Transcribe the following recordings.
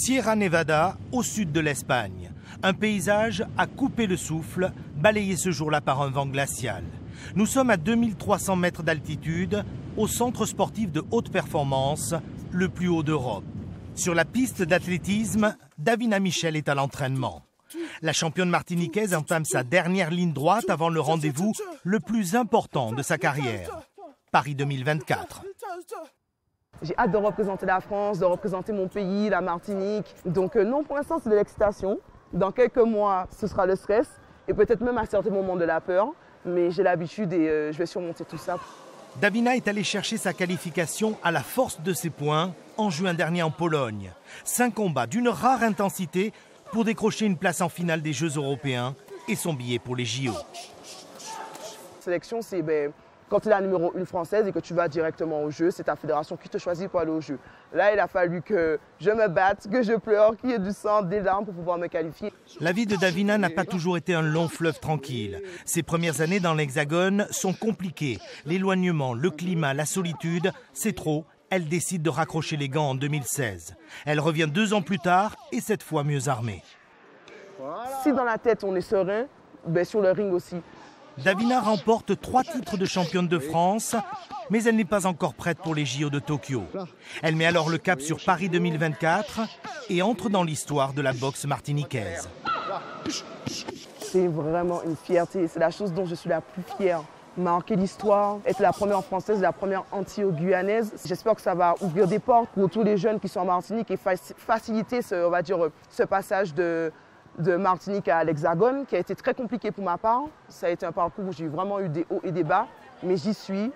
Sierra Nevada, au sud de l'Espagne. Un paysage à couper le souffle, balayé ce jour-là par un vent glacial. Nous sommes à 2300 mètres d'altitude, au centre sportif de haute performance, le plus haut d'Europe. Sur la piste d'athlétisme, Davina Michel est à l'entraînement. La championne martiniquaise entame sa dernière ligne droite avant le rendez-vous le plus important de sa carrière, Paris 2024. J'ai hâte de représenter la France, de représenter mon pays, la Martinique. Donc non, pour l'instant, c'est de l'excitation. Dans quelques mois, ce sera le stress et peut-être même à certains moments de la peur. Mais j'ai l'habitude et je vais surmonter tout ça. Davina est allée chercher sa qualification à la force de ses points en juin dernier en Pologne. 5 combats d'une rare intensité pour décrocher une place en finale des Jeux européens et son billet pour les JO. Sélection, c'est quand tu es la numéro 1 française et que tu vas directement au jeu, c'est ta fédération qui te choisit pour aller au jeu. Là, il a fallu que je me batte, que je pleure, qu'il y ait du sang, des larmes pour pouvoir me qualifier. La vie de Davina n'a pas toujours été un long fleuve tranquille. Ses premières années dans l'Hexagone sont compliquées. L'éloignement, le climat, la solitude, c'est trop. Elle décide de raccrocher les gants en 2016. Elle revient 2 ans plus tard et cette fois mieux armée. Si dans la tête on est serein, sur le ring aussi. Davina remporte 3 titres de championne de France, mais elle n'est pas encore prête pour les JO de Tokyo. Elle met alors le cap sur Paris 2024 et entre dans l'histoire de la boxe martiniquaise. C'est vraiment une fierté, c'est la chose dont je suis la plus fière. Marquer l'histoire, être la première française, la première antillo-guyanaise. J'espère que ça va ouvrir des portes pour tous les jeunes qui sont en Martinique et faciliter ce passage de Martinique à l'Hexagone, qui a été très compliqué pour ma part. Ça a été un parcours où j'ai vraiment eu des hauts et des bas, mais j'y suis,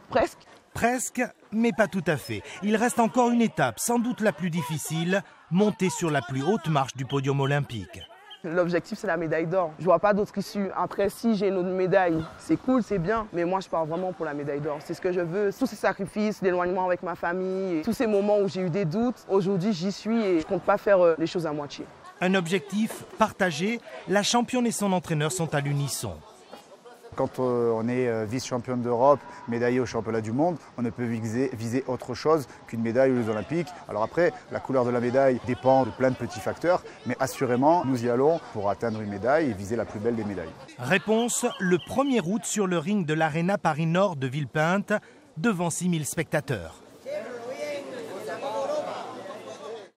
presque. Presque, mais pas tout à fait. Il reste encore une étape, sans doute la plus difficile, monter sur la plus haute marche du podium olympique. L'objectif, c'est la médaille d'or. Je ne vois pas d'autre issue. Après, si j'ai une autre médaille, c'est cool, c'est bien, mais moi, je pars vraiment pour la médaille d'or. C'est ce que je veux. Tous ces sacrifices, l'éloignement avec ma famille, et tous ces moments où j'ai eu des doutes, aujourd'hui, j'y suis et je ne compte pas faire les choses à moitié. Un objectif partagé, la championne et son entraîneur sont à l'unisson. Quand on est vice-championne d'Europe, médaillée au championnat du monde, on ne peut viser autre chose qu'une médaille aux Jeux Olympiques. Alors après, la couleur de la médaille dépend de plein de petits facteurs, mais assurément, nous y allons pour atteindre une médaille et viser la plus belle des médailles. Réponse, le 1er août sur le ring de l'Arena Paris-Nord de Villepinte, devant 6000 spectateurs.